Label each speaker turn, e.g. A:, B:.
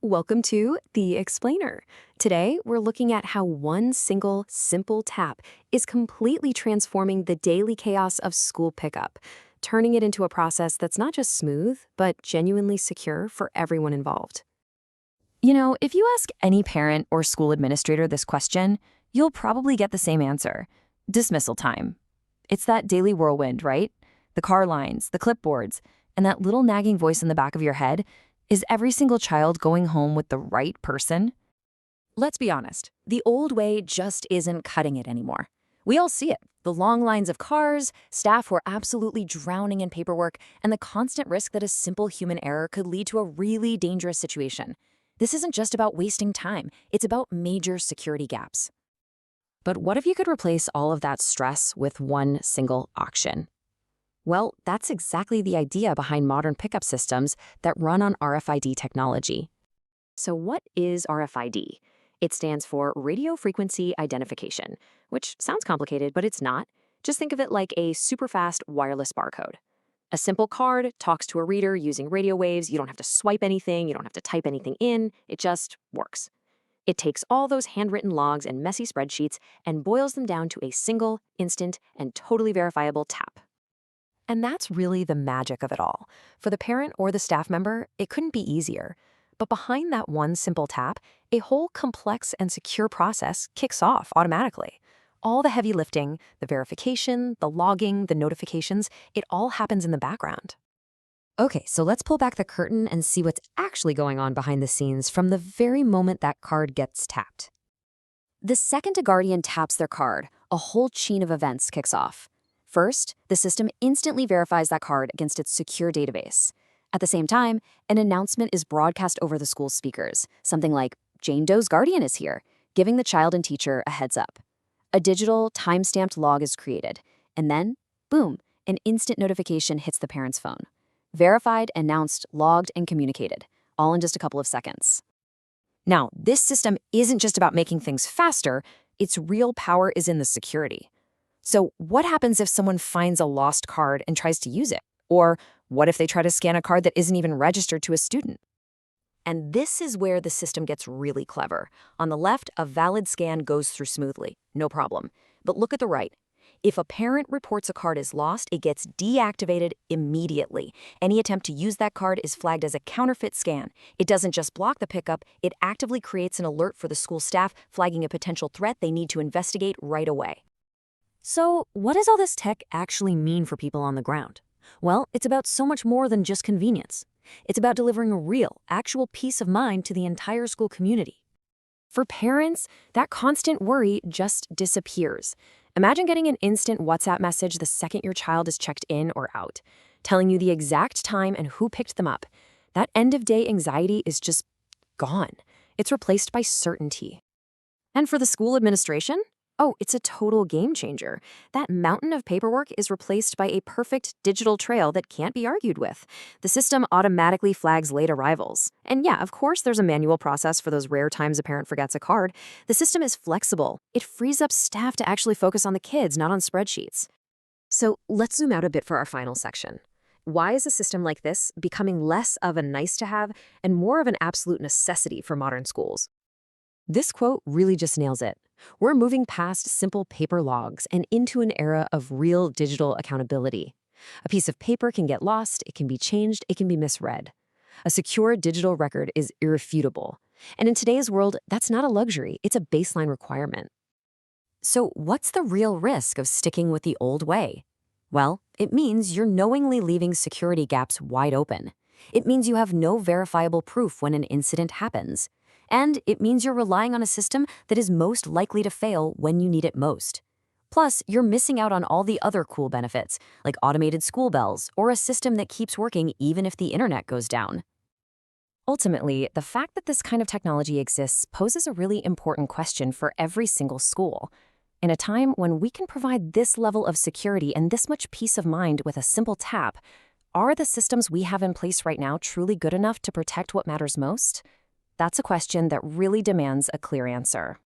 A: Welcome to The Explainer. Today, we're looking at how one single, simple tap is completely transforming the daily chaos of school pickup, turning it into a process that's not just smooth, but genuinely secure for everyone involved.
B: If you ask any parent or school administrator this question, you'll probably get the same answer. Dismissal time. It's that daily whirlwind, right? The car lines, the clipboards, and that little nagging voice in the back of your head. Is every single child going home with the right person?
C: Let's be honest, the old way just isn't cutting it anymore. We all see it. The long lines of cars, staff who are absolutely drowning in paperwork, and the constant risk that a simple human error could lead to a really dangerous situation. This isn't just about wasting time, it's about major security gaps.
B: But what if you could replace all of that stress with one single auction? Well, that's exactly the idea behind modern pickup systems that run on RFID technology.
A: So, what is RFID? It stands for Radio Frequency Identification, which sounds complicated, but it's not. Just think of it like a super fast wireless barcode. A simple card talks to a reader using radio waves. You don't have to swipe anything, you don't have to type anything in, it just works. It takes all those handwritten logs and messy spreadsheets and boils them down to a single, instant, and totally verifiable tap. And that's really the magic of it all. For the parent or the staff member, it couldn't be easier. But behind that one simple tap, a whole complex and secure process kicks off automatically. All the heavy lifting, the verification, the logging, the notifications, it all happens in the background.
B: Okay, so let's pull back the curtain and see what's actually going on behind the scenes from the very moment that card gets tapped.
C: The second a guardian taps their card, a whole chain of events kicks off. First, the system instantly verifies that card against its secure database. At the same time, an announcement is broadcast over the school's speakers, something like, "Jane Doe's guardian is here," giving the child and teacher a heads up. A digital, time-stamped log is created, and then, boom, an instant notification hits the parent's phone. Verified, announced, logged, and communicated, all in just a couple of seconds.
B: Now, this system isn't just about making things faster, its real power is in the security. So what happens if someone finds a lost card and tries to use it? Or what if they try to scan a card that isn't even registered to a student? And this is where the system gets really clever. On the left, a valid scan goes through smoothly, no problem. But look at the right. If a parent reports a card is lost, it gets deactivated immediately. Any attempt to use that card is flagged as a counterfeit scan. It doesn't just block the pickup, it actively creates an alert for the school staff, flagging a potential threat they need to investigate right away. So, what does all this tech actually mean for people on the ground? Well, it's about so much more than just convenience. It's about delivering a real, actual peace of mind to the entire school community. For parents, that constant worry just disappears. Imagine getting an instant WhatsApp message the second your child is checked in or out, telling you the exact time and who picked them up. That end-of-day anxiety is just gone. It's replaced by certainty. And for the school administration? Oh, it's a total game changer. That mountain of paperwork is replaced by a perfect digital trail that can't be argued with. The system automatically flags late arrivals. And yeah, of course, there's a manual process for those rare times a parent forgets a card. The system is flexible. It frees up staff to actually focus on the kids, not on spreadsheets.
A: So let's zoom out a bit for our final section. Why is a system like this becoming less of a nice-to-have and more of an absolute necessity for modern schools? This quote really just nails it. We're moving past simple paper logs and into an era of real digital accountability. A piece of paper can get lost, it can be changed, it can be misread. A secure digital record is irrefutable. And in today's world, that's not a luxury, it's a baseline requirement. So what's the real risk of sticking with the old way? Well, it means you're knowingly leaving security gaps wide open. It means you have no verifiable proof when an incident happens. And it means you're relying on a system that is most likely to fail when you need it most. Plus, you're missing out on all the other cool benefits, like automated school bells or a system that keeps working even if the internet goes down. Ultimately, the fact that this kind of technology exists poses a really important question for every single school. In a time when we can provide this level of security and this much peace of mind with a simple tap, are the systems we have in place right now truly good enough to protect what matters most? That's a question that really demands a clear answer.